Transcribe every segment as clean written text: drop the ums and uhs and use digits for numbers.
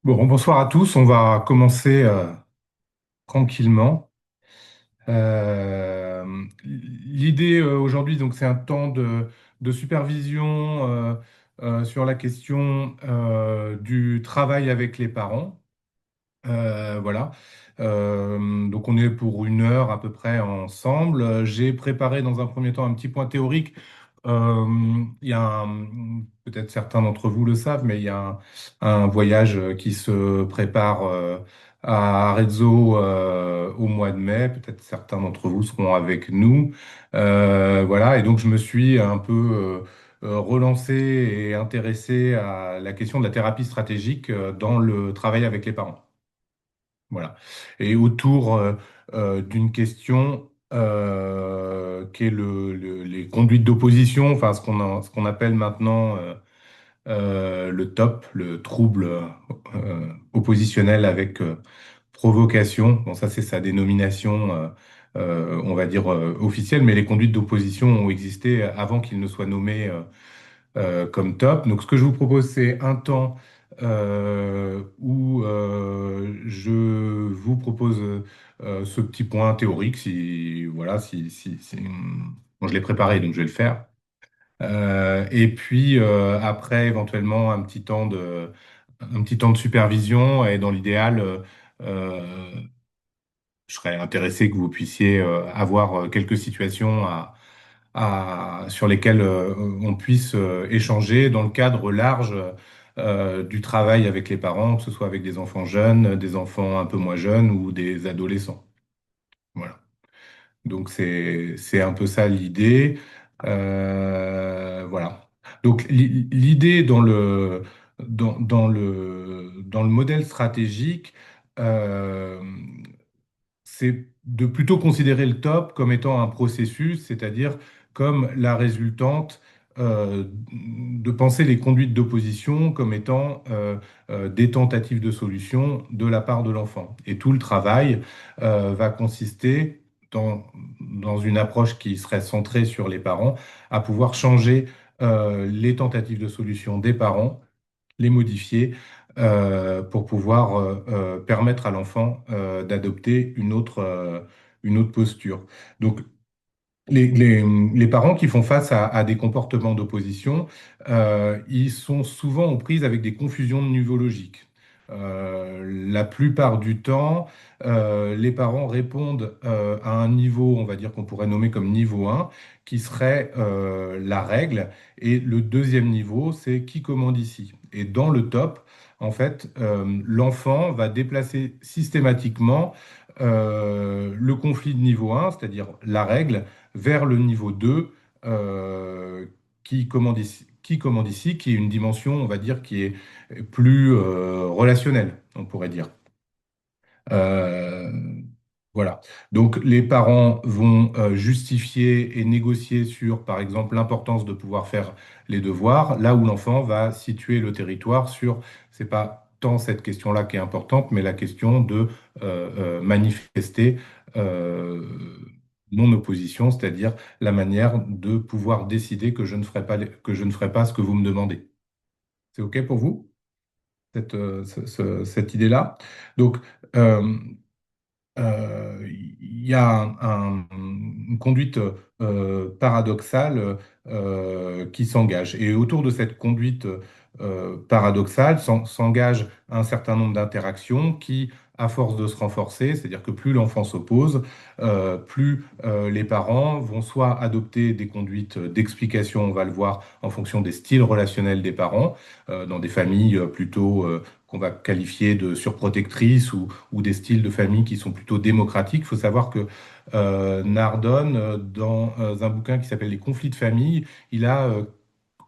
Bon, bonsoir à tous. On va commencer tranquillement. L'idée aujourd'hui, donc, c'est un temps de supervision sur la question du travail avec les parents. Voilà. Donc on est pour 1 heure à peu près ensemble. J'ai préparé dans un premier temps un petit point théorique. Il y a peut-être certains d'entre vous le savent, mais il y a un voyage qui se prépare à Arezzo au mois de mai. Peut-être certains d'entre vous seront avec nous. Voilà. Et donc je me suis un peu relancé et intéressé à la question de la thérapie stratégique dans le travail avec les parents. Voilà. Et autour d'une question qui est les conduites d'opposition, enfin ce qu'on appelle maintenant le TOP, le trouble oppositionnel avec provocation. Bon, ça c'est sa dénomination, on va dire officielle, mais les conduites d'opposition ont existé avant qu'il ne soit nommé comme top. Donc, ce que je vous propose, c'est un temps où je vous propose ce petit point théorique. Si voilà, bon, je l'ai préparé, donc je vais le faire. Et puis après, éventuellement, un petit temps de supervision. Et dans l'idéal, euh, je serais intéressé que vous puissiez avoir quelques situations sur lesquelles on puisse échanger dans le cadre large du travail avec les parents, que ce soit avec des enfants jeunes, des enfants un peu moins jeunes ou des adolescents. Voilà. Donc c'est un peu ça l'idée. Voilà. Donc l'idée dans le modèle stratégique, euh, c'est de plutôt considérer le top comme étant un processus, c'est-à-dire comme la résultante de penser les conduites d'opposition comme étant des tentatives de solution de la part de l'enfant. Et tout le travail va consister dans une approche qui serait centrée sur les parents, à pouvoir changer les tentatives de solution des parents, les modifier pour pouvoir permettre à l'enfant d'adopter une autre posture. Donc, les parents qui font face à des comportements d'opposition, ils sont souvent aux prises avec des confusions de niveau logique. La plupart du temps, les parents répondent à un niveau, on va dire qu'on pourrait nommer comme niveau 1, qui serait la règle, et le deuxième niveau, c'est qui commande ici. Et dans le top, en fait, l'enfant va déplacer systématiquement le conflit de niveau 1, c'est-à-dire la règle, vers le niveau 2, qui commande ici, qui est une dimension, on va dire, qui est plus relationnelle, on pourrait dire. Euh, voilà. Donc, les parents vont justifier et négocier sur, par exemple, l'importance de pouvoir faire les devoirs, là où l'enfant va situer le territoire sur, c'est pas tant cette question-là qui est importante, mais la question de manifester euh, mon opposition, c'est-à-dire la manière de pouvoir décider que je ne ferai pas, que je ne ferai pas ce que vous me demandez. C'est OK pour vous, cette idée-là? Donc, euh, il y a une conduite paradoxale qui s'engage. Et autour de cette conduite paradoxale s'engage un certain nombre d'interactions qui, à force de se renforcer, c'est-à-dire que plus l'enfant s'oppose, plus les parents vont soit adopter des conduites d'explication, on va le voir, en fonction des styles relationnels des parents, dans des familles plutôt qu'on va qualifier de surprotectrices ou des styles de famille qui sont plutôt démocratiques. Il faut savoir que Nardone, dans un bouquin qui s'appelle Les conflits de famille, il a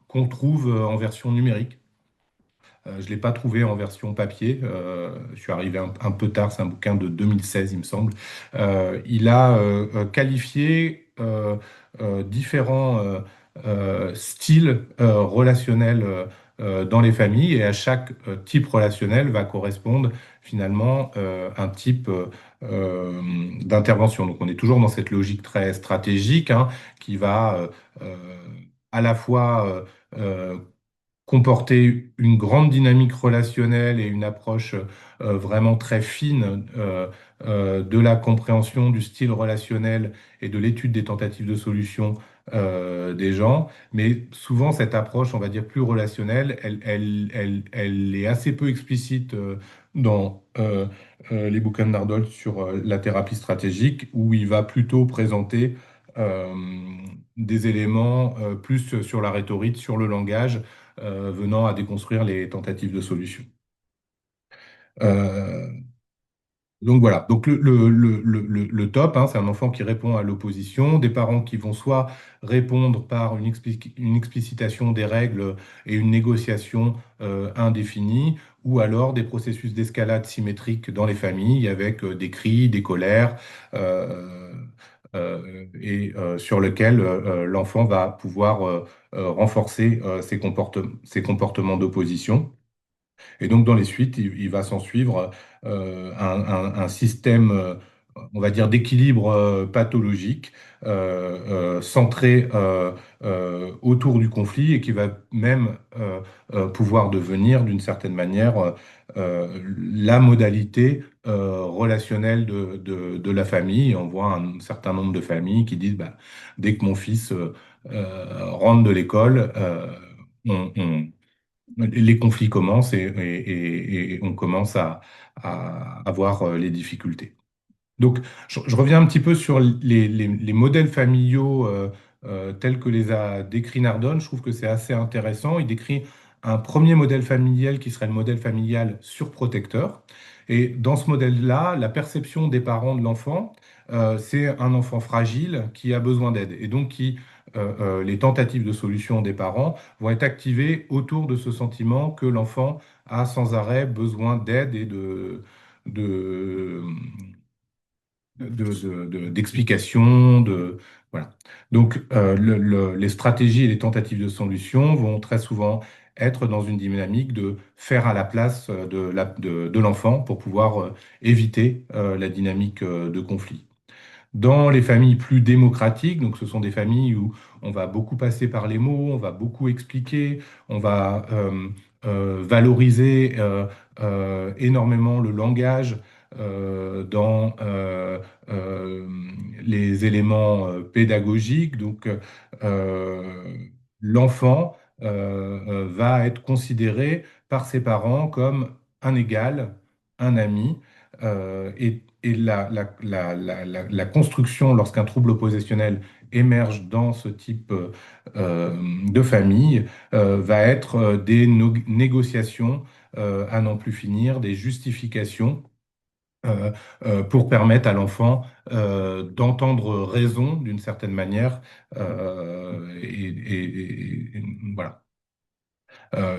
qu'on trouve en version numérique. Je ne l'ai pas trouvé en version papier. Je suis arrivé un peu tard, c'est un bouquin de 2016, il me semble. Il a qualifié différents styles relationnels dans les familles et à chaque type relationnel va correspondre finalement un type d'intervention. Donc on est toujours dans cette logique très stratégique hein, qui va euh, à la fois comporter une grande dynamique relationnelle et une approche vraiment très fine de la compréhension du style relationnel et de l'étude des tentatives de solution des gens. Mais souvent, cette approche, on va dire plus relationnelle, elle est assez peu explicite dans les bouquins de Nardol sur la thérapie stratégique, où il va plutôt présenter euh, des éléments plus sur la rhétorique, sur le langage, venant à déconstruire les tentatives de solution. Euh, donc voilà, donc le top, hein, c'est un enfant qui répond à l'opposition, des parents qui vont soit répondre par une explicitation des règles et une négociation indéfinie, ou alors des processus d'escalade symétrique dans les familles avec des cris, des colères, sur lequel l'enfant va pouvoir renforcer ses comportements d'opposition. Et donc, dans les suites, il va s'en suivre un système, on va dire, d'équilibre pathologique centré autour du conflit et qui va même pouvoir devenir, d'une certaine manière, la modalité relationnelle de la famille. On voit un certain nombre de familles qui disent, bah, dès que mon fils rentre de l'école, les conflits commencent et on commence à avoir les difficultés. Donc, je reviens un petit peu sur les modèles familiaux tels que les a décrits Nardone. Je trouve que c'est assez intéressant. Il décrit un premier modèle familial qui serait le modèle familial surprotecteur. Et dans ce modèle-là, la perception des parents de l'enfant, c'est un enfant fragile qui a besoin d'aide. Et donc, les tentatives de solution des parents vont être activées autour de ce sentiment que l'enfant a sans arrêt besoin d'aide et de, d'explications, voilà. Donc, les stratégies et les tentatives de solution vont très souvent être dans une dynamique de faire à la place de l'enfant pour pouvoir éviter la dynamique de conflit. Dans les familles plus démocratiques, donc ce sont des familles où on va beaucoup passer par les mots, on va beaucoup expliquer, on va valoriser énormément le langage dans les éléments pédagogiques. Donc l'enfant va être considéré par ses parents comme un égal, un ami, et la construction, lorsqu'un trouble oppositionnel émerge dans ce type de famille, va être des négociations à n'en plus finir, des justifications euh, pour permettre à l'enfant d'entendre raison d'une certaine manière. Voilà.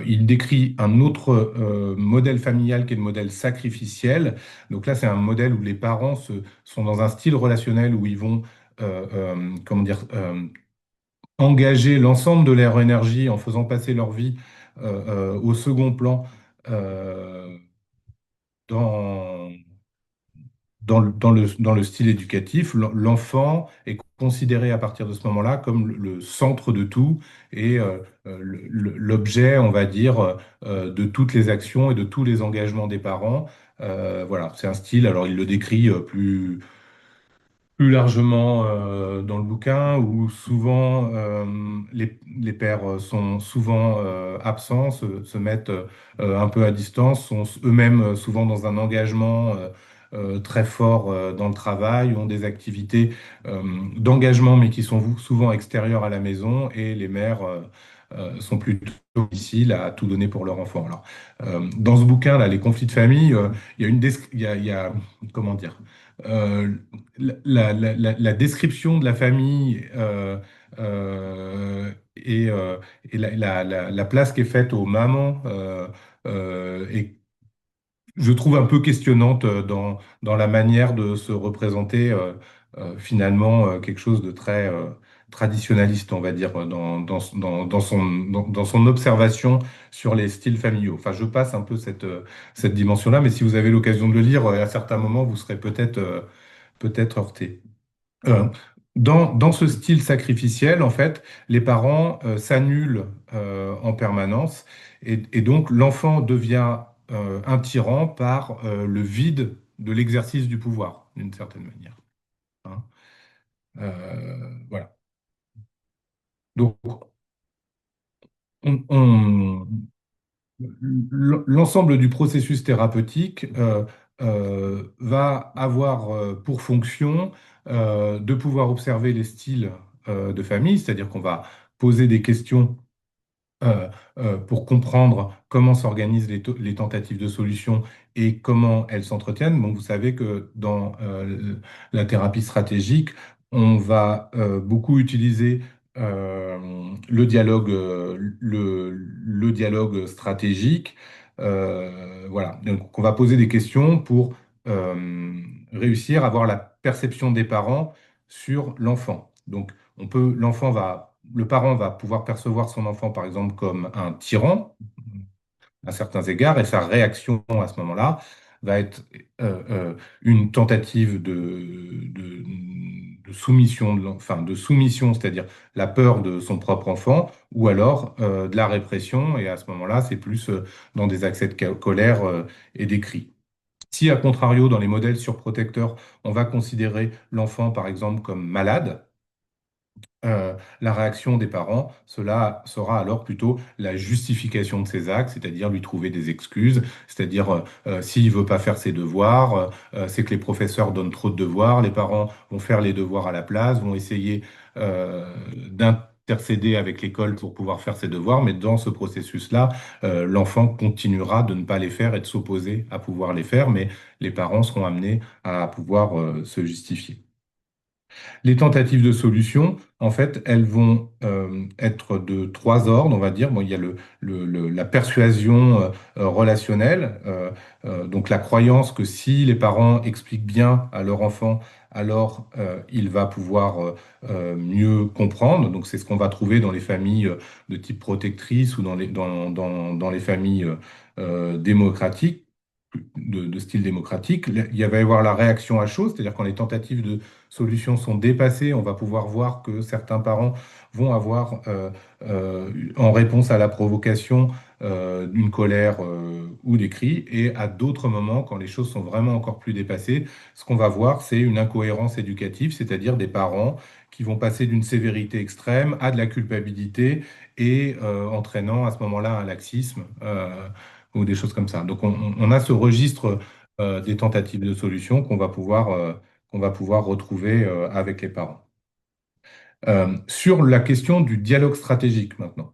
Il décrit un autre modèle familial qui est le modèle sacrificiel. Donc là, c'est un modèle où les parents sont dans un style relationnel où ils vont, comment dire, engager l'ensemble de leur énergie en faisant passer leur vie au second plan euh, dans dans le style éducatif, l'enfant est considéré à partir de ce moment-là comme le centre de tout et l'objet, on va dire, de toutes les actions et de tous les engagements des parents. Voilà, c'est un style, alors il le décrit plus largement dans le bouquin, où souvent les pères sont souvent absents, se mettent un peu à distance, sont eux-mêmes souvent dans un engagement très fort dans le travail, ont des activités d'engagement, mais qui sont souvent extérieures à la maison, et les mères sont plutôt ici à tout donner pour leur enfant. Alors, dans ce bouquin-là, les conflits de famille, il y a il y a, comment dire, euh, la description de la famille et la place qui est faite aux mamans est, je trouve, un peu questionnante dans la manière de se représenter finalement quelque chose de très traditionnaliste, on va dire, dans son observation sur les styles familiaux. Enfin, je passe un peu cette dimension-là, mais si vous avez l'occasion de le lire, à certains moments, vous serez peut-être heurté. Euh, dans ce style sacrificiel, en fait, les parents s'annulent en permanence et donc l'enfant devient un tyran par le vide de l'exercice du pouvoir, d'une certaine manière. Hein. Voilà. Donc, on, l'ensemble du processus thérapeutique va avoir pour fonction de pouvoir observer les styles de famille, c'est-à-dire qu'on va poser des questions euh, pour comprendre comment s'organisent les tentatives de solution et comment elles s'entretiennent. Donc, vous savez que dans la thérapie stratégique, on va beaucoup utiliser le dialogue, le dialogue stratégique. Voilà. Donc, on va poser des questions pour réussir à avoir la perception des parents sur l'enfant. Donc, le parent va pouvoir percevoir son enfant, par exemple, comme un tyran à certains égards, et sa réaction à ce moment-là va être une tentative de soumission, enfin de soumission, c'est-à-dire la peur de son propre enfant, ou alors de la répression, et à ce moment-là, c'est plus dans des accès de colère et des cris. Si, à contrario, dans les modèles surprotecteurs, on va considérer l'enfant, par exemple, comme malade, la réaction des parents, cela sera alors plutôt la justification de ses actes, c'est-à-dire lui trouver des excuses, c'est-à-dire s'il veut pas faire ses devoirs, c'est que les professeurs donnent trop de devoirs, les parents vont faire les devoirs à la place, vont essayer d'intercéder avec l'école pour pouvoir faire ses devoirs, mais dans ce processus-là, l'enfant continuera de ne pas les faire et de s'opposer à pouvoir les faire, mais les parents seront amenés à pouvoir se justifier. Les tentatives de solution, en fait, elles vont être de trois ordres, on va dire. Bon, il y a la persuasion relationnelle, donc la croyance que si les parents expliquent bien à leur enfant, alors il va pouvoir mieux comprendre. Donc c'est ce qu'on va trouver dans les familles de type protectrice ou dans les familles démocratiques. De style démocratique, il va y avoir la réaction à chaud, c'est-à-dire quand les tentatives de solutions sont dépassées, on va pouvoir voir que certains parents vont avoir, en réponse à la provocation, une colère ou des cris, et à d'autres moments, quand les choses sont vraiment encore plus dépassées, ce qu'on va voir, c'est une incohérence éducative, c'est-à-dire des parents qui vont passer d'une sévérité extrême à de la culpabilité et entraînant à ce moment-là un laxisme ou des choses comme ça. Donc on a ce registre des tentatives de solution qu'on va pouvoir retrouver avec les parents. Sur la question du dialogue stratégique maintenant,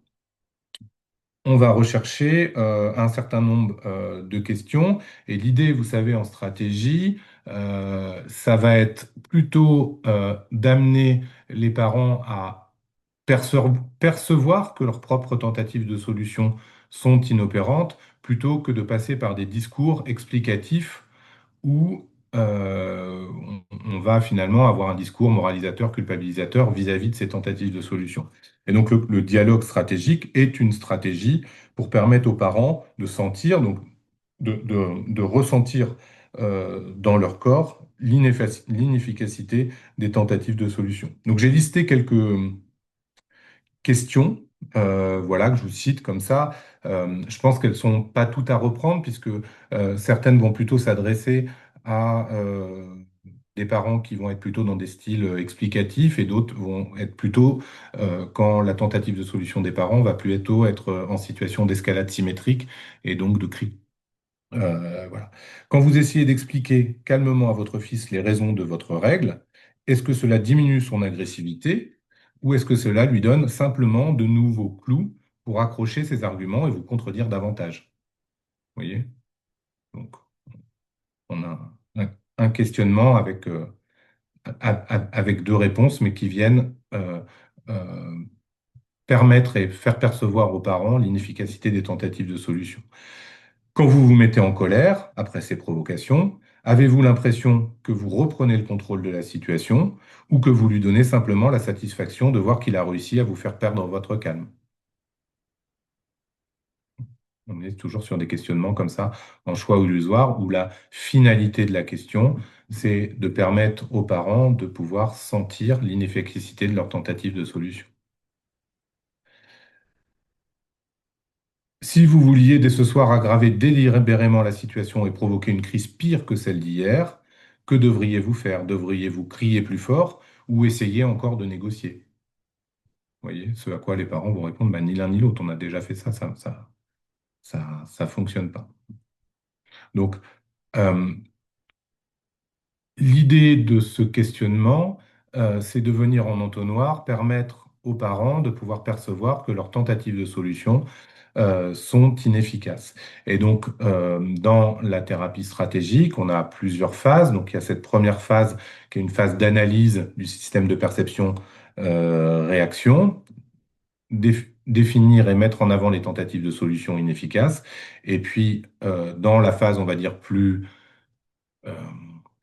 on va rechercher un certain nombre de questions et l'idée, vous savez, en stratégie, ça va être plutôt d'amener les parents à percevoir que leurs propres tentatives de solution sont inopérantes plutôt que de passer par des discours explicatifs où on va finalement avoir un discours moralisateur, culpabilisateur vis-à-vis de ces tentatives de solution. Et donc le dialogue stratégique est une stratégie pour permettre aux parents de sentir, donc de ressentir dans leur corps l'inefficacité des tentatives de solution. Donc j'ai listé quelques questions, voilà, que je vous cite comme ça. Je pense qu'elles sont pas toutes à reprendre puisque certaines vont plutôt s'adresser à des parents qui vont être plutôt dans des styles explicatifs et d'autres vont être plutôt, quand la tentative de solution des parents va plutôt être en situation d'escalade symétrique et donc de cri. Voilà. Quand vous essayez d'expliquer calmement à votre fils les raisons de votre règle, est-ce que cela diminue son agressivité ou est-ce que cela lui donne simplement de nouveaux clous pour accrocher ses arguments et vous contredire davantage? Vous voyez? Donc, on a un questionnement avec, avec deux réponses, mais qui viennent euh, permettre et faire percevoir aux parents l'inefficacité des tentatives de solution. Quand vous vous mettez en colère après ces provocations, avez-vous l'impression que vous reprenez le contrôle de la situation ou que vous lui donnez simplement la satisfaction de voir qu'il a réussi à vous faire perdre votre calme? On est toujours sur des questionnements comme ça, en choix illusoire, où la finalité de la question, c'est de permettre aux parents de pouvoir sentir l'inefficacité de leur tentative de solution. Si vous vouliez dès ce soir aggraver délibérément la situation et provoquer une crise pire que celle d'hier, que devriez-vous faire? Devriez-vous crier plus fort ou essayer encore de négocier? Vous voyez, ce à quoi les parents vont répondre, bah, ni l'un ni l'autre, on a déjà fait ça, ça fonctionne pas. Donc, euh, l'idée de ce questionnement, c'est de venir en entonnoir, permettre aux parents de pouvoir percevoir que leurs tentatives de solution sont inefficaces. Et donc, dans la thérapie stratégique, on a plusieurs phases. Donc, il y a cette première phase qui est une phase d'analyse du système de perception réaction, définir et mettre en avant les tentatives de solution inefficaces. Et puis, dans la phase, on va dire, plus euh,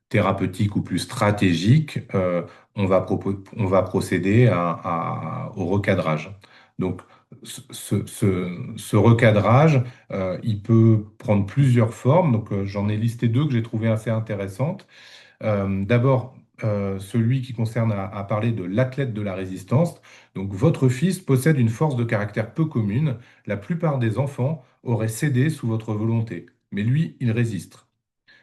thérapeutique ou plus stratégique, on va procéder au recadrage. Donc, ce recadrage, il peut prendre plusieurs formes. Donc, j'en ai listé deux que j'ai trouvées assez intéressantes. D'abord, celui qui concerne à parler de l'athlète de la résistance. Donc, votre fils possède une force de caractère peu commune. La plupart des enfants auraient cédé sous votre volonté, mais lui, il résiste.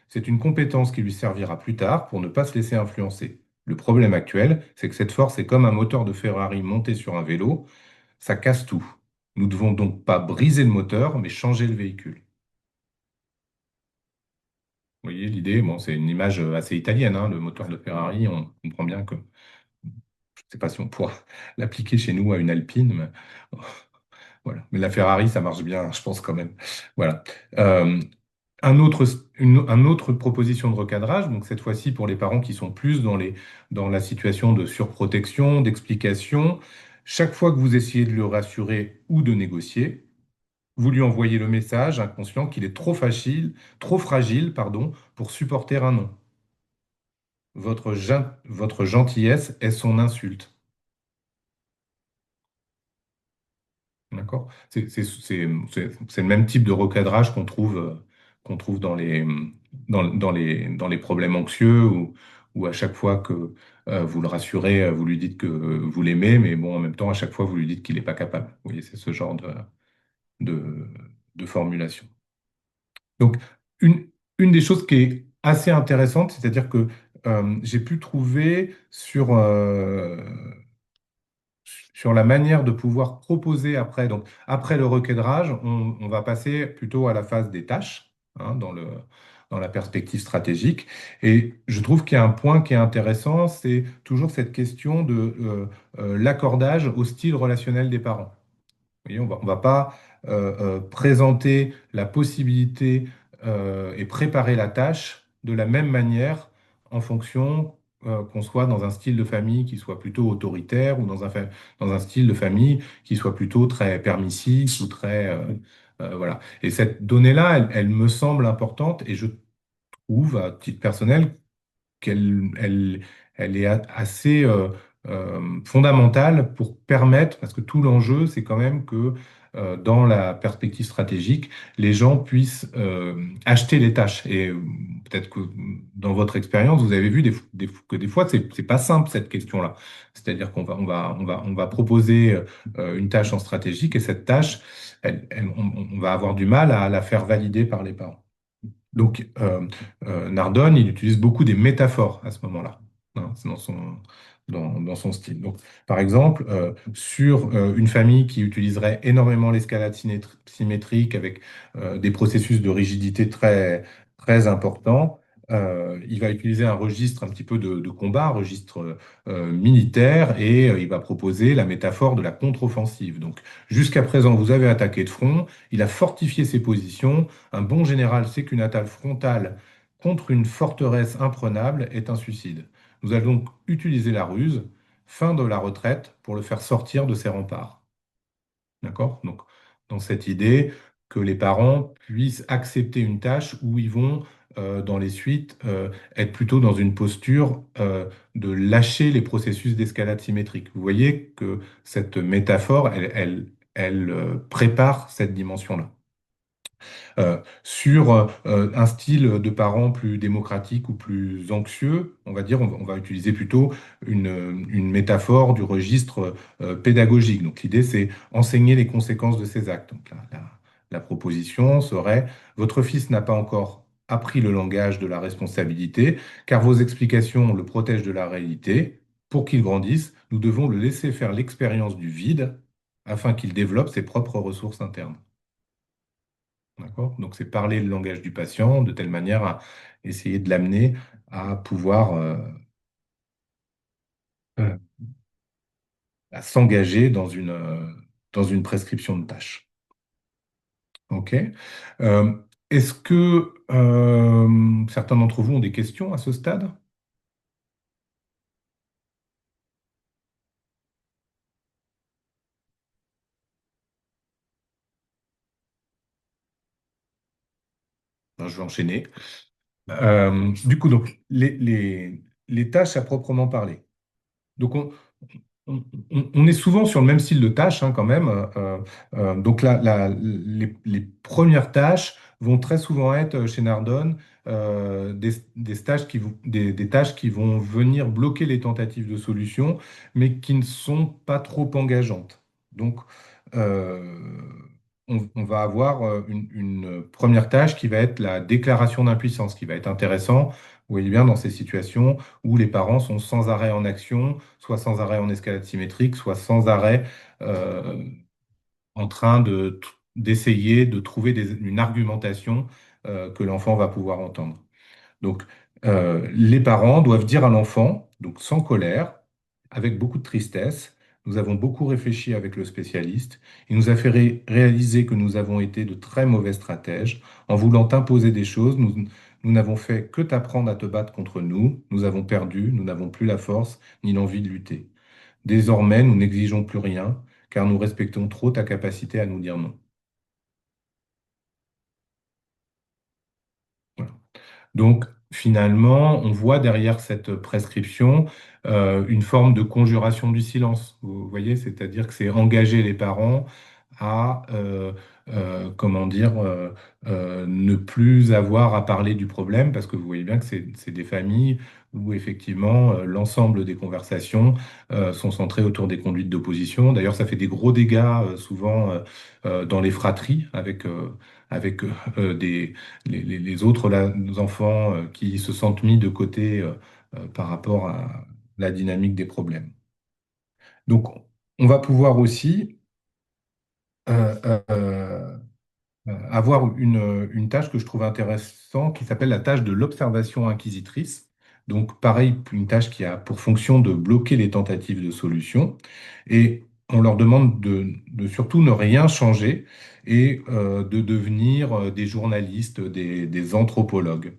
C'est une compétence qui lui servira plus tard pour ne pas se laisser influencer. Le problème actuel, c'est que cette force est comme un moteur de Ferrari monté sur un vélo, ça casse tout. Nous devons donc pas briser le moteur, mais changer le véhicule. Vous voyez l'idée? Bon, c'est une image assez italienne, hein, le moteur de Ferrari. On comprend bien que, je ne sais pas si on pourra l'appliquer chez nous à une Alpine, mais voilà. Mais la Ferrari, ça marche bien, je pense quand même. Voilà. Euh, un autre proposition de recadrage, donc cette fois-ci pour les parents qui sont plus dans la situation de surprotection, d'explication. Chaque fois que vous essayez de le rassurer ou de négocier, vous lui envoyez le message inconscient qu'il est trop fragile, pardon, pour supporter un non. Votre gentillesse est son insulte. D'accord? C'est le même type de recadrage qu'on trouve dans les problèmes anxieux où à chaque fois que vous le rassurez, vous lui dites que vous l'aimez, mais bon, en même temps, à chaque fois, vous lui dites qu'il n'est pas capable. Vous voyez, c'est ce genre de, de formulation. Donc, une, une des choses qui est assez intéressante, c'est-à-dire que j'ai pu trouver sur la manière de pouvoir proposer après. Donc, après le recadrage, on va passer plutôt à la phase des tâches, hein, dans la perspective stratégique. Et je trouve qu'il y a un point qui est intéressant, c'est toujours cette question de l'accordage au style relationnel des parents. Vous voyez, on va pas présenter la possibilité et préparer la tâche de la même manière en fonction qu'on soit dans un style de famille qui soit plutôt autoritaire ou dans un style de famille qui soit plutôt très permissif ou très voilà. Et cette donnée-là, elle me semble importante et je trouve à titre personnel qu'elle est assez fondamentale pour permettre, parce que tout l'enjeu, c'est quand même que dans la perspective stratégique, les gens puissent acheter les tâches. Et peut-être que dans votre expérience, vous avez vu que des fois, c'est pas simple cette question-là. C'est-à-dire on va proposer une tâche en stratégique et cette tâche, on va avoir du mal à la faire valider par les parents. Donc, Nardone, il utilise beaucoup des métaphores à ce moment-là, hein, c'est dans son style. Donc, par exemple, sur une famille qui utiliserait énormément l'escalade symétrique avec des processus de rigidité très importants, il va utiliser un registre un petit peu de combat, un registre militaire, et il va proposer la métaphore de la contre-offensive. Donc, jusqu'à présent, vous avez attaqué de front, il a fortifié ses positions. Un bon général sait qu'une attaque frontale contre une forteresse imprenable est un suicide. Nous allons donc utiliser la ruse, fin de la retraite, pour le faire sortir de ses remparts. D'accord? Donc, dans cette idée que les parents puissent accepter une tâche où ils vont, dans les suites, être plutôt dans une posture de lâcher les processus d'escalade symétrique. Vous voyez que cette métaphore, elle prépare cette dimension-là. Sur un style de parent plus démocratique ou plus anxieux, on va dire, on va utiliser plutôt une métaphore du registre pédagogique. Donc l'idée, c'est enseigner les conséquences de ses actes. Donc, la proposition serait, votre fils n'a pas encore appris le langage de la responsabilité, car vos explications le protègent de la réalité. Pour qu'il grandisse, nous devons le laisser faire l'expérience du vide afin qu'il développe ses propres ressources internes. D'accord? Donc, c'est parler le langage du patient de telle manière à essayer de l'amener à pouvoir euh, à s'engager dans une prescription de tâches. OK? Euh, Est-ce que certains d'entre vous ont des questions à ce stade? Ben, je vais enchaîner. Du coup, donc, les tâches à proprement parler. Donc, on est souvent sur le même style de tâche hein, quand même. Donc les premières tâches vont très souvent être chez Nardone des stages des tâches qui vont venir bloquer les tentatives de solution, mais qui ne sont pas trop engageantes. Donc euh, on va avoir une première tâche qui va être la déclaration d'impuissance, qui va être intéressant. Vous voyez bien dans ces situations où les parents sont sans arrêt en action, soit sans arrêt en escalade symétrique, soit sans arrêt euh, en train d'essayer de trouver une argumentation que l'enfant va pouvoir entendre. Donc, les parents doivent dire à l'enfant, donc sans colère, avec beaucoup de tristesse, nous avons beaucoup réfléchi avec le spécialiste. Il nous a fait réaliser que nous avons été de très mauvais stratèges. En voulant t'imposer des choses, nous n'avons fait que t'apprendre à te battre contre nous. Nous avons perdu, nous n'avons plus la force ni l'envie de lutter. Désormais, nous n'exigeons plus rien, car nous respectons trop ta capacité à nous dire non. Voilà. Donc, finalement, on voit derrière cette prescription une forme de conjuration du silence. Vous voyez, c'est-à-dire que c'est engager les parents à, comment dire, ne plus avoir à parler du problème, parce que vous voyez bien que c'est des familles où effectivement l'ensemble des conversations sont centrées autour des conduites d'opposition. D'ailleurs, ça fait des gros dégâts souvent dans les fratries avec les autres les enfants qui se sentent mis de côté par rapport à la dynamique des problèmes. Donc, on va pouvoir aussi euh, euh, avoir une tâche que je trouve intéressante qui s'appelle la tâche de l'observation inquisitrice. Donc, pareil, une tâche qui a pour fonction de bloquer les tentatives de solution. Et on leur demande de surtout ne rien changer et de devenir des journalistes, des anthropologues.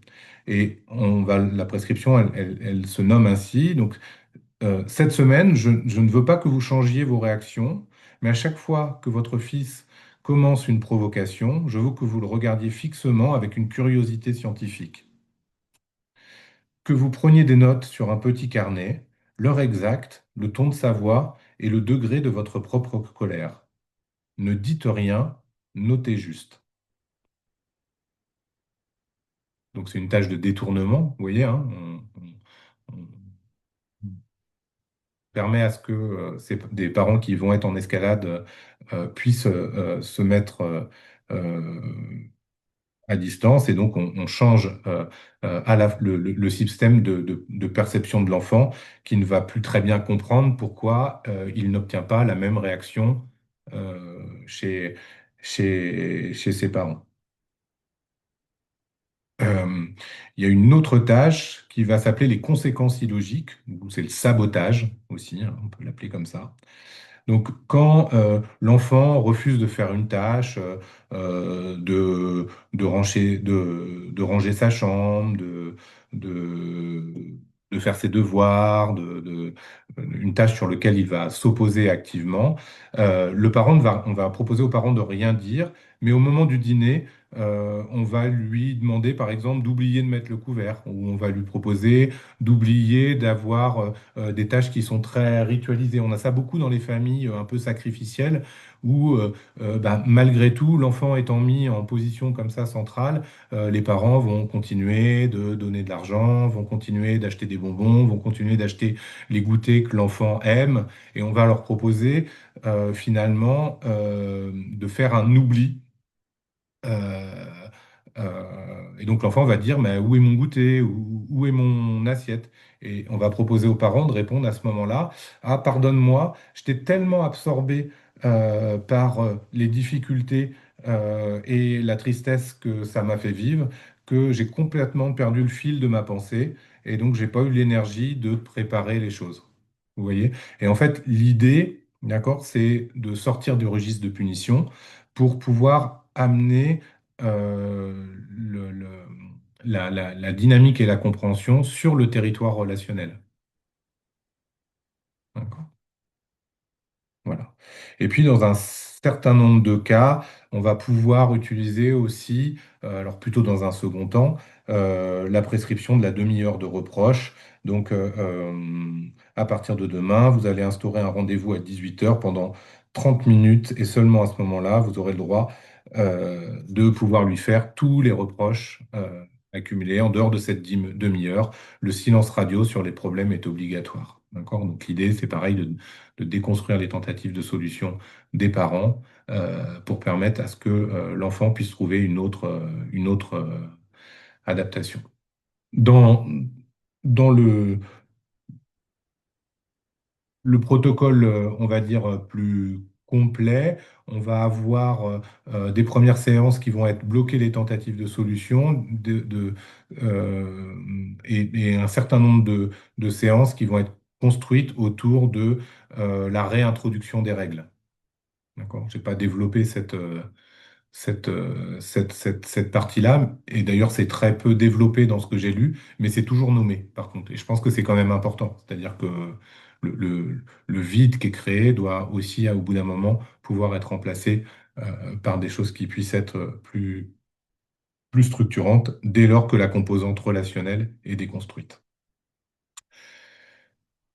Et la prescription, elle se nomme ainsi. Donc, cette semaine, je ne veux pas que vous changiez vos réactions, mais à chaque fois que votre fils commence une provocation, je veux que vous le regardiez fixement avec une curiosité scientifique, que vous preniez des notes sur un petit carnet, l'heure exacte, le ton de sa voix et le degré de votre propre colère. Ne dites rien, notez juste. Donc c'est une tâche de détournement, vous voyez, hein, on permet à ce que des parents qui vont être en escalade puissent se mettre à distance et donc on change le système de perception de l'enfant qui ne va plus très bien comprendre pourquoi il n'obtient pas la même réaction chez, chez ses parents. Euh, il y a une autre tâche qui va s'appeler les conséquences illogiques, ou c'est le sabotage aussi, hein, on peut l'appeler comme ça. Donc, quand l'enfant refuse de faire une tâche, de ranger sa chambre, de, de faire ses devoirs, une tâche sur laquelle il va s'opposer activement, on va proposer au parent de rien dire, mais au moment du dîner, on va lui demander, par exemple, d'oublier de mettre le couvert, ou on va lui proposer d'oublier d'avoir des tâches qui sont très ritualisées. On a ça beaucoup dans les familles un peu sacrificielles, où malgré tout, l'enfant étant mis en position comme ça centrale, les parents vont continuer de donner de l'argent, vont continuer d'acheter des bonbons, vont continuer d'acheter les goûters que l'enfant aime, et on va leur proposer finalement de faire un oubli. Euh, et donc l'enfant va dire, mais où est mon goûter? Où est mon assiette? Et on va proposer aux parents de répondre à ce moment-là, ah, pardonne-moi, j'étais tellement absorbé par les difficultés et la tristesse que ça m'a fait vivre, que j'ai complètement perdu le fil de ma pensée, et donc j'ai pas eu l'énergie de préparer les choses. Vous voyez? Et en fait, l'idée, d'accord, c'est de sortir du registre de punition pour pouvoir amener la dynamique et la compréhension sur le territoire relationnel. D'accord. Voilà. Et puis, dans un certain nombre de cas, on va pouvoir utiliser aussi, alors plutôt dans un second temps, la prescription de la demi-heure de reproche. Donc, à partir de demain, vous allez instaurer un rendez-vous à 18 heures pendant 30 minutes et seulement à ce moment-là, vous aurez le droit de pouvoir lui faire tous les reproches accumulés en dehors de cette demi-heure. Le silence radio sur les problèmes est obligatoire. D'accord? Donc, l'idée, c'est pareil de déconstruire les tentatives de solution des parents pour permettre à ce que l'enfant puisse trouver une autre adaptation. Dans, dans le protocole, on va dire, plus complet, on va avoir des premières séances qui vont être bloquer les tentatives de solution et un certain nombre de séances qui vont être construites autour de la réintroduction des règles. D'accord? Je n'ai pas développé cette partie-là. Et d'ailleurs, c'est très peu développé dans ce que j'ai lu, mais c'est toujours nommé, par contre. Et je pense que c'est quand même important. C'est-à-dire que le vide qui est créé doit aussi, au bout d'un moment, pouvoir être remplacé par des choses qui puissent être plus structurantes dès lors que la composante relationnelle est déconstruite.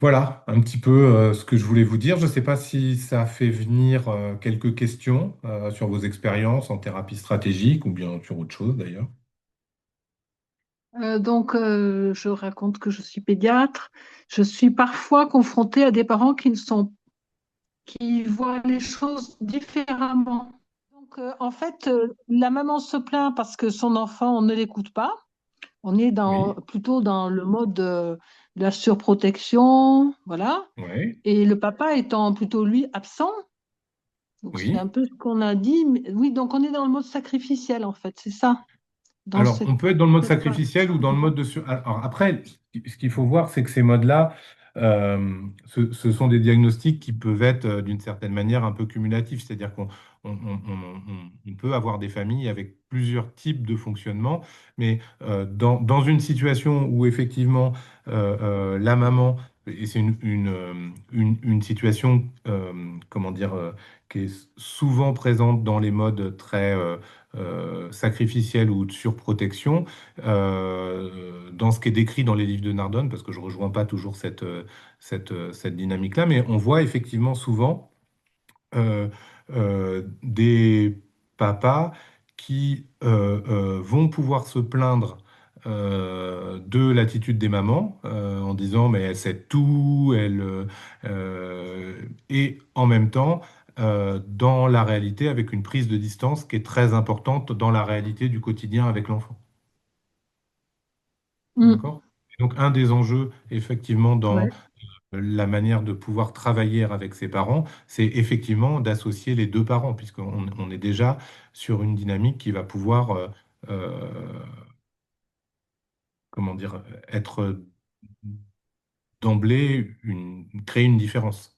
Voilà un petit peu ce que je voulais vous dire. Je ne sais pas si ça fait venir quelques questions sur vos expériences en thérapie stratégique ou bien sur autre chose d'ailleurs. Je raconte que je suis pédiatre. Je suis parfois confrontée à des parents qui voient les choses différemment. La maman se plaint parce que son enfant, on ne l'écoute pas. On est Oui, plutôt dans le mode de la surprotection, voilà. oui, Et le papa étant plutôt, lui, absent. Donc, c'est un oui. peu ce qu'on a dit. Mais oui, donc on est dans le mode sacrificiel, en fait, c'est ça, dans Alors, on peut être dans le mode cette phase. sacrificiel ou dans le mode de Alors après, ce qu'il faut voir, c'est que ces modes-là, ce sont des diagnostics qui peuvent être d'une certaine manière un peu cumulatifs. C'est-à-dire qu'on peut avoir des familles avec plusieurs types de fonctionnement, mais dans une situation où effectivement la maman, et c'est une situation, comment dire, qui est souvent présente dans les modes très sacrificielle ou de surprotection, dans ce qui est décrit dans les livres de Nardone, parce que je ne rejoins pas toujours cette dynamique-là, mais on voit effectivement souvent euh, des papas qui vont pouvoir se plaindre de l'attitude des mamans en disant mais elle sait tout, et en même temps dans la réalité avec une prise de distance qui est très importante dans la réalité du quotidien avec l'enfant. Mm. D'accord? Et donc un des enjeux effectivement dans Ouais. la manière de pouvoir travailler avec ses parents, c'est effectivement d'associer les deux parents, puisqu'on est déjà sur une dynamique qui va pouvoir, euh, comment dire, être d'emblée, créer une différence.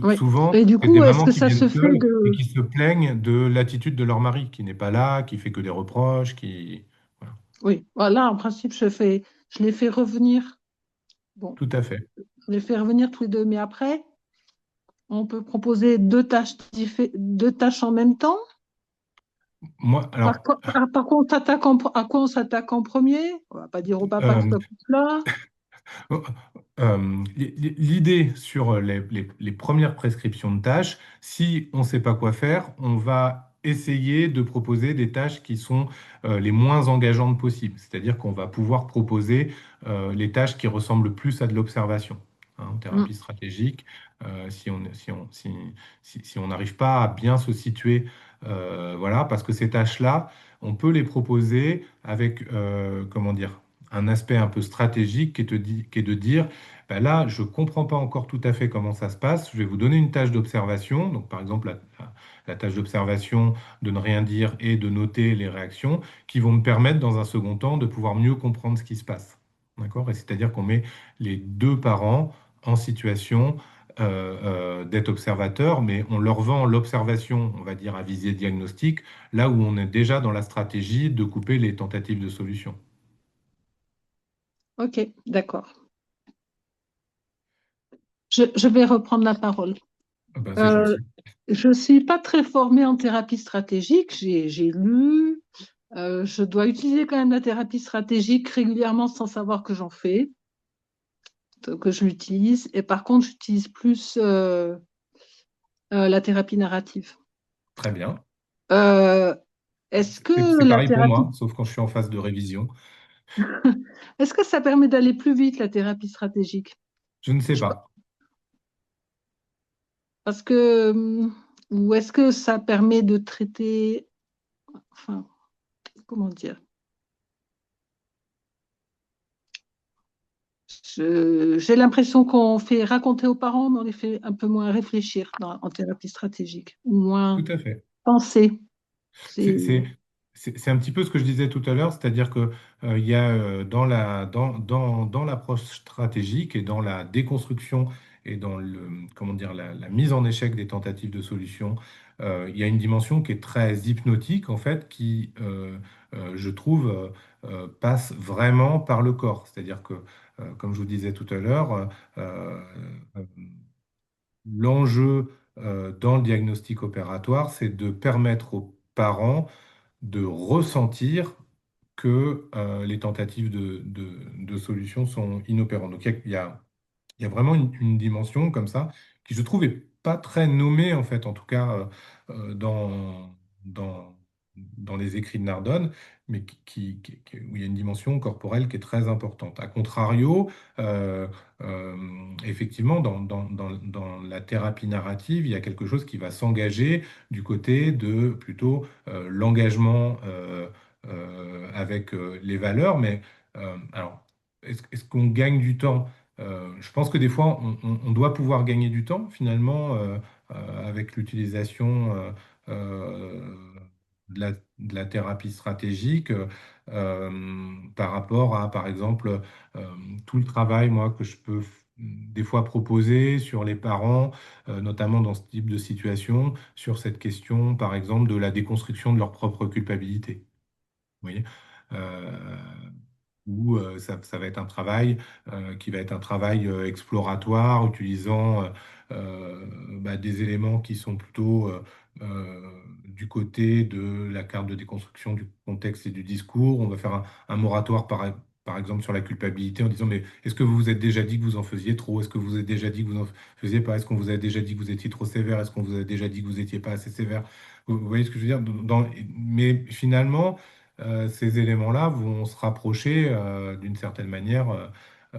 Oui. Souvent, Et du c'est des coup, est-ce mamans que qui ça viennent se fait seules et de... qui se plaignent de l'attitude de leur mari, qui n'est pas là, qui fait que des reproches, qui... Voilà. Oui, voilà, en principe, je les fais revenir. Bon, Tout à fait. je les fais revenir tous les deux, mais après, on peut proposer deux tâches en même temps. Moi, alors, Par contre, à quoi on s'attaque en premier? On va pas dire au papa qui euh, s'occupe là. L'idée sur les premières prescriptions de tâches, si on ne sait pas quoi faire, on va essayer de proposer des tâches qui sont les moins engageantes possibles. C'est-à-dire qu'on va pouvoir proposer les tâches qui ressemblent plus à de l'observation. Hein, en thérapie Mm. stratégique, si on n'arrive pas à bien se situer, voilà, parce que ces tâches-là, on peut les proposer avec, comment dire, un aspect un peu stratégique qui est de dire ben là, je ne comprends pas encore tout à fait comment ça se passe. Je vais vous donner une tâche d'observation. Donc, par exemple, la tâche d'observation de ne rien dire et de noter les réactions qui vont me permettre, dans un second temps, de pouvoir mieux comprendre ce qui se passe. D'accord? Et c'est-à-dire qu'on met les deux parents en situation d'être observateurs, mais on leur vend l'observation, on va dire, à visée diagnostique, là où on est déjà dans la stratégie de couper les tentatives de solution. Ok, d'accord. Je vais reprendre la parole. Ah ben, c'est Euh, gentil. je ne suis pas très formée en thérapie stratégique. J'ai lu. Je dois utiliser quand même la thérapie stratégique régulièrement sans savoir que j'en fais, que je l'utilise. Et par contre, j'utilise plus la thérapie narrative. Très bien. Euh, est-ce C'est que la pareil pour moi, thérapie, sauf quand je suis en phase de révision. est-ce que ça permet d'aller plus vite, la thérapie stratégique? Je ne sais Je- pas. Parce que, ou est-ce que ça permet de traiter, enfin, comment dire? J'ai l'impression qu'on fait raconter aux parents, mais on les fait un peu moins réfléchir en thérapie stratégique, ou Tout moins à fait. penser. C'est, C'est c'est- c'est un petit peu ce que je disais tout à l'heure, c'est-à-dire que il y a dans l'approche stratégique et dans la déconstruction et dans comment dire, la mise en échec des tentatives de solution, il y a une dimension qui est très hypnotique, en fait, qui, je trouve, passe vraiment par le corps. C'est-à-dire que, comme je vous disais tout à l'heure, euh, euh, l'enjeu dans le diagnostic opératoire, c'est de permettre aux parents de ressentir que les tentatives de solution sont inopérantes. Donc il y a vraiment une dimension comme ça qui, je trouve, est pas très nommée, en fait, en tout cas dans, dans les écrits de Nardone, mais où il y a une dimension corporelle qui est très importante. A contrario, euh, euh, effectivement, dans la thérapie narrative, il y a quelque chose qui va s'engager du côté de plutôt l'engagement avec les valeurs, mais alors, est-ce qu'on gagne du temps? Je pense que des fois, on doit pouvoir gagner du temps, finalement, avec l'utilisation euh, de la thérapie stratégique, par rapport à, par exemple, tout le travail, moi, que je peux des fois proposer sur les parents, notamment dans ce type de situation, sur cette question, par exemple, de la déconstruction de leur propre culpabilité. Vous voyez? Euh, Où ça va être un travail qui va être un travail exploratoire, utilisant bah, des éléments qui sont plutôt du côté de la carte de déconstruction du contexte et du discours. On va faire un moratoire par exemple sur la culpabilité en disant, mais est-ce que vous vous êtes déjà dit que vous en faisiez trop? Est-ce que vous vous êtes déjà dit que vous en faisiez pas? Est-ce qu'on vous a déjà dit que vous étiez trop sévère? Est-ce qu'on vous a déjà dit que vous n'étiez pas assez sévère? Vous voyez ce que je veux dire? Mais finalement, ces éléments-là vont se rapprocher d'une certaine manière euh,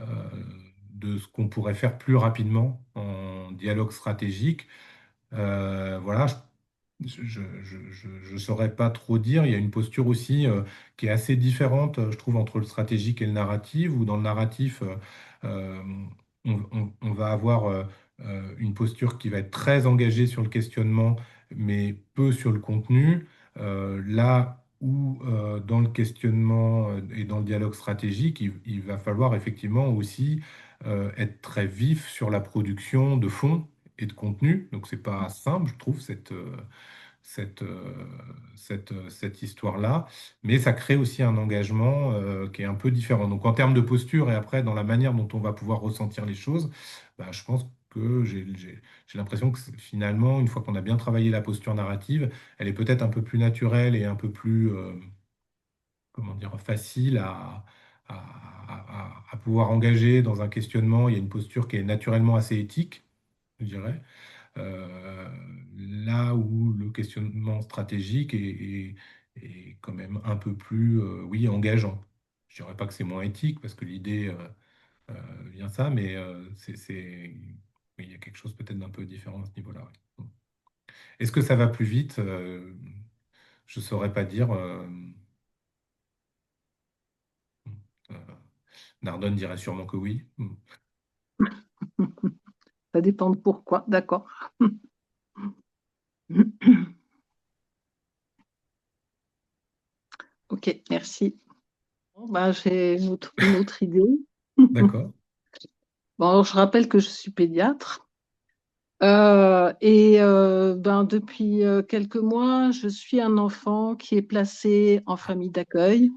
de ce qu'on pourrait faire plus rapidement en dialogue stratégique. Voilà, je saurais pas trop dire. Il y a une posture aussi qui est assez différente, je trouve, entre le stratégique et le narratif, où dans le narratif, euh, on va avoir une posture qui va être très engagée sur le questionnement, mais peu sur le contenu. Là où dans le questionnement et dans le dialogue stratégique, il va falloir effectivement aussi être très vif sur la production de fond et de contenu. Donc, c'est pas simple, je trouve, cette, euh, cette histoire-là. Mais ça crée aussi un engagement qui est un peu différent. Donc, en termes de posture et après, dans la manière dont on va pouvoir ressentir les choses, bah, je pense que j'ai l'impression que finalement, une fois qu'on a bien travaillé la posture narrative, elle est peut-être un peu plus naturelle et un peu plus, comment dire, facile à pouvoir engager dans un questionnement. Il y a une posture qui est naturellement assez éthique, je dirais. Euh, Là où le questionnement stratégique est quand même un peu plus, oui, engageant. Je dirais pas que c'est moins éthique, parce que l'idée vient ça, mais oui, il y a quelque chose peut-être d'un peu différent à ce niveau-là. Oui. Est-ce que ça va plus vite? Je saurais pas dire. Euh, Nardone dirait sûrement que oui. Ça dépend de pourquoi, d'accord. Ok, merci. Bon, ben, j'ai une autre idée. D'accord. Bon, alors, je rappelle que je suis pédiatre. Ben, depuis quelques mois, je suis un enfant qui est placé en famille d'accueil.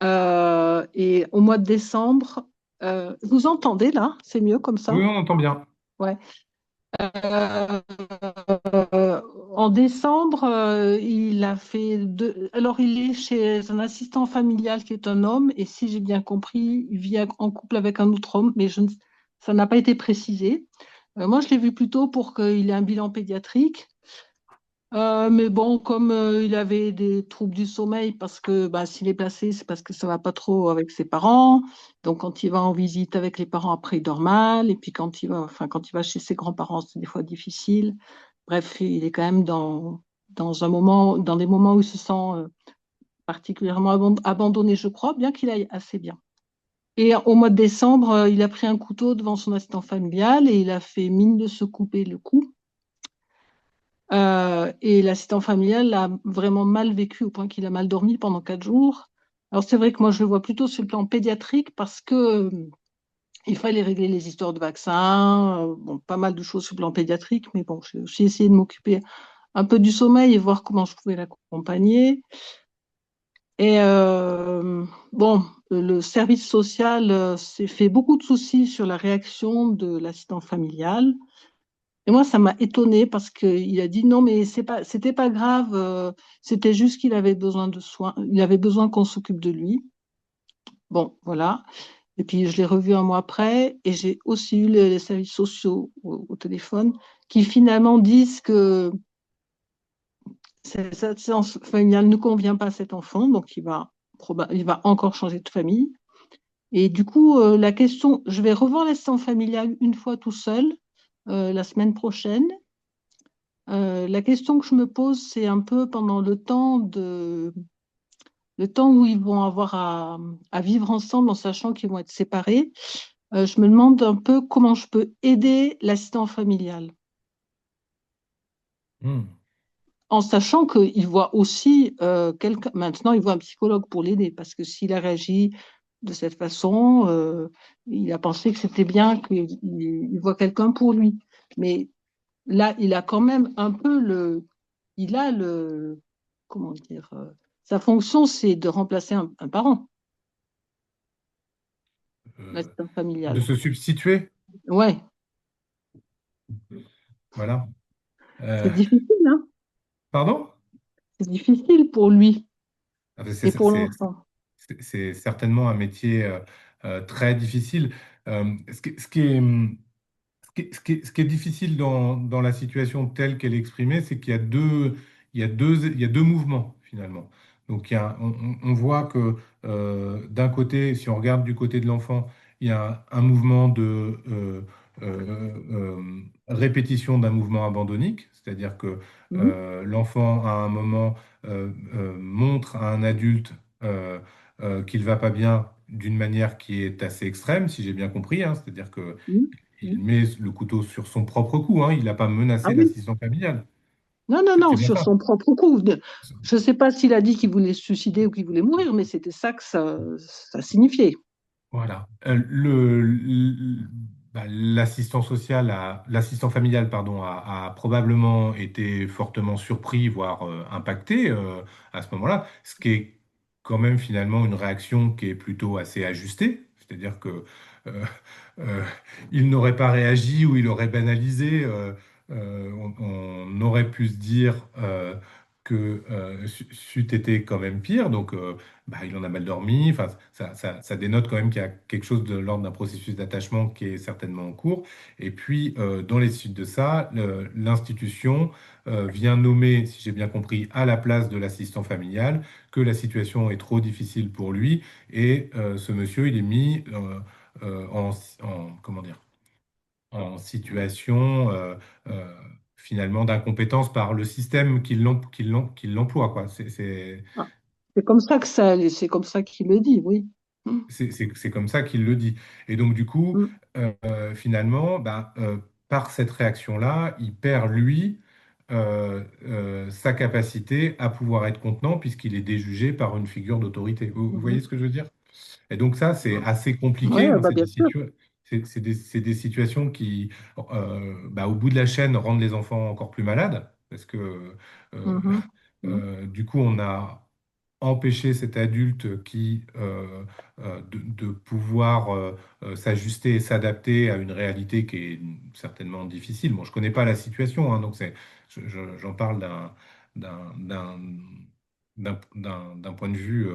Et au mois de décembre, vous entendez là? C'est mieux comme Oui, ça? on entend bien. Ouais. Euh, En décembre, il a fait deux. Alors, il est chez un assistant familial qui est un homme, et si j'ai bien compris, il vit en couple avec un autre homme, mais ça n'a pas été précisé. Moi, je l'ai vu plutôt pour qu'il ait un bilan pédiatrique. Mais bon, comme il avait des troubles du sommeil, parce que bah, s'il est placé, c'est parce que ça va pas trop avec ses parents. Donc, quand il va en visite avec les parents, après, il dort mal. Et puis, quand il va chez ses grands-parents, c'est des fois difficile. Bref, il est quand même dans des moments où il se sent particulièrement abandonné, je crois, bien qu'il aille assez bien. Et au mois de décembre, il a pris un couteau devant son assistant familial et il a fait mine de se couper le cou. Et l'assistant familial l'a vraiment mal vécu au point qu'il a mal dormi pendant 4 jours. Alors c'est vrai que moi je le vois plutôt sur le plan pédiatrique parce que il fallait régler les histoires de vaccins, bon, pas mal de choses sur le plan pédiatrique, mais bon, j'ai aussi essayé de m'occuper un peu du sommeil et voir comment je pouvais l'accompagner. Et bon, le service social s'est fait beaucoup de soucis sur la réaction de l'assistant familial. Et moi, ça m'a étonnée parce qu'il a dit non, mais c'était pas grave, c'était juste qu'il avait besoin de soins, il avait besoin qu'on s'occupe de lui. Bon, voilà. Et puis, je l'ai revu un mois après et j'ai aussi eu les services sociaux au téléphone qui finalement disent que cette assistance familiale ne convient pas à cet enfant, donc il va encore changer de famille. Et du coup, la question, je vais revoir l'assistant familial une fois tout seul la semaine prochaine. La question que je me pose, c'est un peu pendant le temps où ils vont avoir à vivre ensemble en sachant qu'ils vont être séparés. Je me demande un peu comment je peux aider l'assistant familial, Hmm. en sachant qu'il voit aussi quelqu'un. Maintenant, il voit un psychologue pour l'aider parce que s'il a réagi de cette façon, il a pensé que c'était bien qu'il voit quelqu'un pour lui. Mais là, il a quand même un peu il a comment dire, sa fonction, c'est de remplacer un parent, Euh, l'assistant de familial. se substituer, Ouais, voilà. c'est Euh, difficile, hein? Pardon? C'est difficile pour lui Ah, et pour l'enfant. c'est certainement un métier très difficile. Ce qui est, ce qui est difficile dans la situation telle qu'elle est exprimée, c'est qu'il y a il y a deux mouvements finalement. Donc on voit que d'un côté, si on regarde du côté de l'enfant, il y a un mouvement de répétition d'un mouvement abandonnique, c'est-à-dire que Mhm, l'enfant à un moment montre à un adulte qu'il va pas bien d'une manière qui est assez extrême, si j'ai bien compris, hein. C'est-à-dire que mhm, il mhm. met le couteau sur son propre cou, hein. Il n'a pas Ah menacé oui, l'assistant familial. non, non, C'est non, bien sur ça. son propre coup. Je ne sais pas s'il a dit qu'il voulait se suicider ou qu'il voulait mourir, mais c'était ça que ça signifiait. Voilà. L'assistant social l'assistant familial, pardon, a probablement été fortement surpris, voire impacté à ce moment-là, ce qui est quand même finalement une réaction qui est plutôt assez ajustée. C'est-à-dire que euh, euh, il n'aurait pas réagi ou il aurait banalisé. On aurait pu se dire. c'eût été quand même pire. Donc, bah, il en a mal dormi. Enfin, ça dénote quand même qu'il y a quelque chose de l'ordre d'un processus d'attachement qui est certainement en cours. Et puis, dans les suites de ça, l'institution vient nommer, si j'ai bien compris, à la place de l'assistant familial, que la situation est trop difficile pour lui. Et ce monsieur, il est mis comment dire, en situation euh, finalement d'incompétence par le système qui l'emploie, quoi. Ah, c'est comme ça que c'est comme ça qu'il le dit, oui. Mm, C'est comme ça qu'il le dit. Et donc, du coup, mm, finalement, bah, par cette réaction-là, il perd, lui, sa capacité à pouvoir être contenant puisqu'il est déjugé par une figure d'autorité. Vous voyez mhm. ce que je veux dire? Et donc ça, c'est assez Ouais, compliqué, hein. bah bien sûr. C'est des situations qui, bah, au bout de la chaîne, rendent les enfants encore plus malades, parce que euh, Mhm, mm, du coup, on a empêché cet adulte de pouvoir s'ajuster et s'adapter à une réalité qui est certainement difficile. Bon, je connais pas la situation, hein, donc j'en parle d'un, d'un, d'un point de vue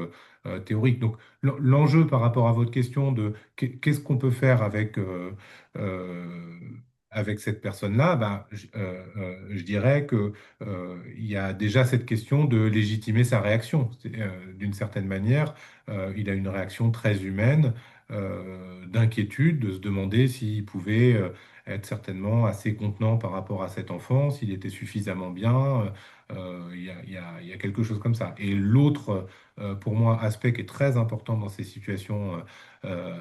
théorique. Donc, l'enjeu par rapport à votre question de qu'est-ce qu'on peut faire euh, avec cette personne-là, ben, je dirais que il y a déjà cette question de légitimer sa réaction. D'une certaine manière, il a une réaction très humaine, d'inquiétude, de se demander s'il pouvait être certainement assez contenant par rapport à cet enfant, s'il était suffisamment bien. Il y a quelque chose comme ça. Et l'autre, pour moi, aspect qui est très important dans ces situations euh,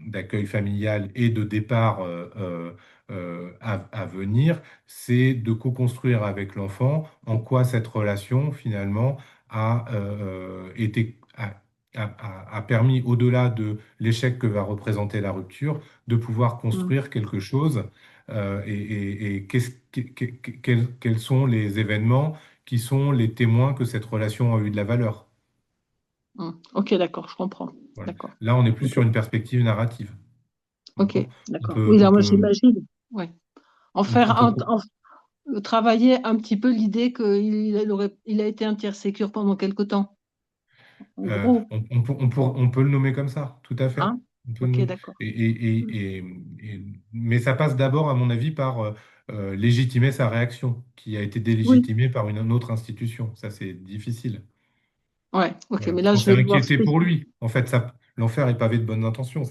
d'accueil familial et de départ à venir, c'est de co-construire avec l'enfant en quoi cette relation, finalement, a été... a permis, au-delà de l'échec que va représenter la rupture, de pouvoir mm, construire quelque chose. Et quels sont les événements qui sont les témoins que cette relation a eu de la valeur. mm. Ok, d'accord, je comprends. Voilà. D'accord. Là, on est plus Ok, sur une perspective narrative. ok, D'accord? d'accord. Oui, là, On moi, peut, j'imagine. Ouais. En on faire, peut travailler un petit peu l'idée il a été intersécure pendant quelque temps. En gros, On peut le nommer comme ça, tout à fait. hein? On peut le Ok, nommer. d'accord. Mm, Mais ça passe d'abord, à mon avis, par légitimer sa réaction, qui a été oui, délégitimée par une autre institution. Ça, c'est difficile. ouais, ok, Voilà, mais parce là, qu'on je s'est vais le voir inquiété pour spécifiquement. lui. En fait, l'enfer est pavé de bonnes intentions.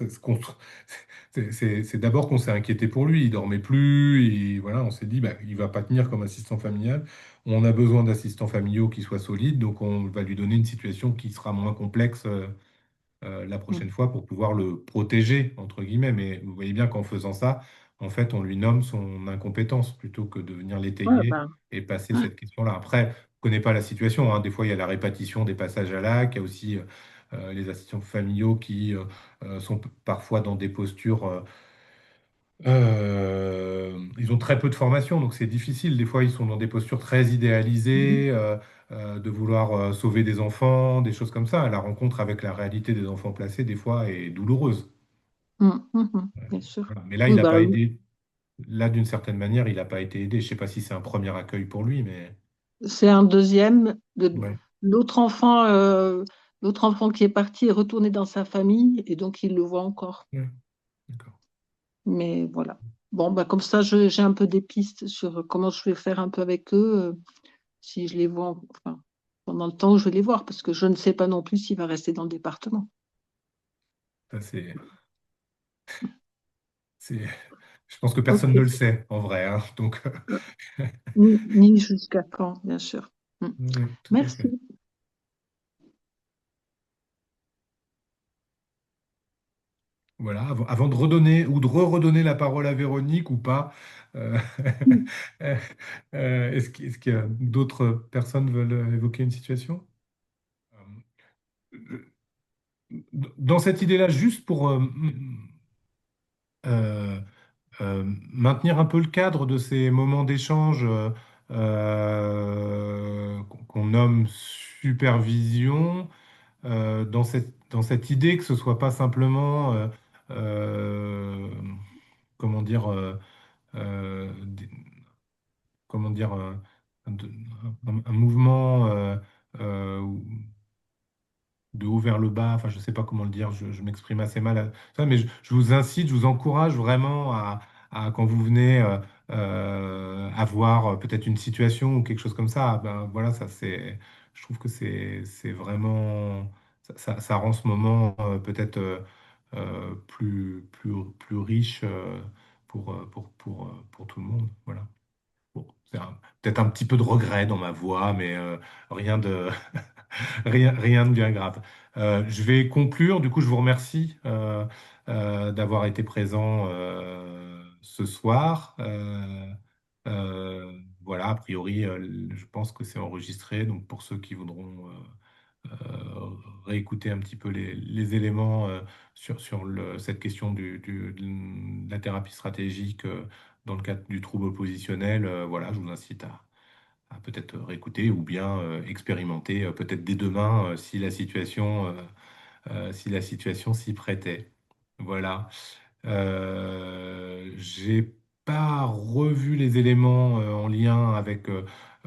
C'est d'abord qu'on s'est inquiété pour lui. Il dormait plus. Et voilà, on s'est dit, bah, il va pas tenir comme assistant familial. On a besoin d'assistants familiaux qui soient solides. Donc, on va lui donner une situation qui sera moins complexe la prochaine fois pour pouvoir le protéger, entre guillemets. Mais vous voyez bien qu'en faisant ça, en fait, on lui nomme son incompétence plutôt que de venir Ouais, l'étayer bah, et passer ouais. cette question-là. Après, je ne connais pas la situation, hein. Des fois, il y a la répétition des passages à l'acte. Il y a aussi les assistants familiaux qui sont parfois dans des postures. Ils ont très peu de formation, donc c'est difficile. Des fois, ils sont dans des postures très Mhm. idéalisées, de vouloir sauver des enfants, des choses comme ça. La rencontre avec la réalité des enfants placés, des fois, est douloureuse. Bien sûr. Voilà. Mais là, il Oui, n'a bah pas oui. aidé. Là, d'une certaine manière, il n'a pas été aidé. Je ne sais pas si c'est un premier accueil pour lui, mais C'est un deuxième. ouais. L'autre enfant, l'autre enfant qui est parti est retourné dans sa famille et donc il le voit encore. Ouais, d'accord. Mais voilà. Bon, bah comme ça, j'ai un peu des pistes sur comment je vais faire un peu avec eux, si je les vois, enfin, pendant le temps où je vais les voir, parce que je ne sais pas non plus s'il va rester dans le département. Ça, c'est... Je pense que Ok. personne ne le sait, en vrai, hein. Donc, Ni jusqu'à quand, bien sûr. Mm. oui, tout à fait. Merci. Voilà, avant de redonner ou de redonner la parole à Véronique ou pas, euh, est-ce qu'il y a d'autres personnes veulent évoquer une situation? Euh, Dans cette idée-là, juste pour euh, maintenir un peu le cadre de ces moments d'échange qu'on nomme supervision, dans cette idée que ce soit pas simplement, euh, comment dire, euh, des- comment dire, de- un mouvement de haut vers le bas, enfin je ne sais pas comment le dire, je m'exprime assez mal à ça, mais je vous incite, je vous encourage vraiment quand vous venez avoir peut-être une situation ou quelque chose comme ça, ben voilà, ça c'est, je trouve que c'est vraiment, ça rend ce moment peut-être plus riche pour tout le monde, voilà. Bon, peut-être un petit peu de regret dans ma voix, mais rien de, rien de bien grave. Je vais conclure. Du coup, je vous remercie d'avoir été présent ce soir. Voilà, a priori, je pense que c'est enregistré. Donc, pour ceux qui voudront réécouter un petit peu les éléments sur cette question de la thérapie stratégique dans le cadre du trouble oppositionnel, voilà, je vous incite à peut-être réécouter ou bien expérimenter peut-être dès demain si la situation s'y prêtait. Voilà. J'ai pas revu les éléments en lien avec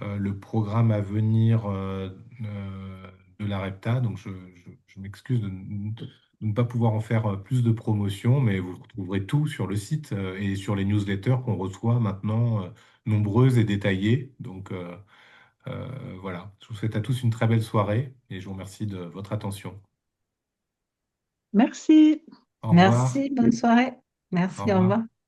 le programme à venir de la REPTA, donc je m'excuse de ne pas pouvoir en faire plus de promotion, mais vous retrouverez tout sur le site et sur les newsletters qu'on reçoit maintenant, nombreuses et détaillées. Donc voilà, je vous souhaite à tous une très belle soirée et je vous remercie de votre attention. Merci. Au revoir. Merci, bonne soirée. Au Merci, au revoir. revoir.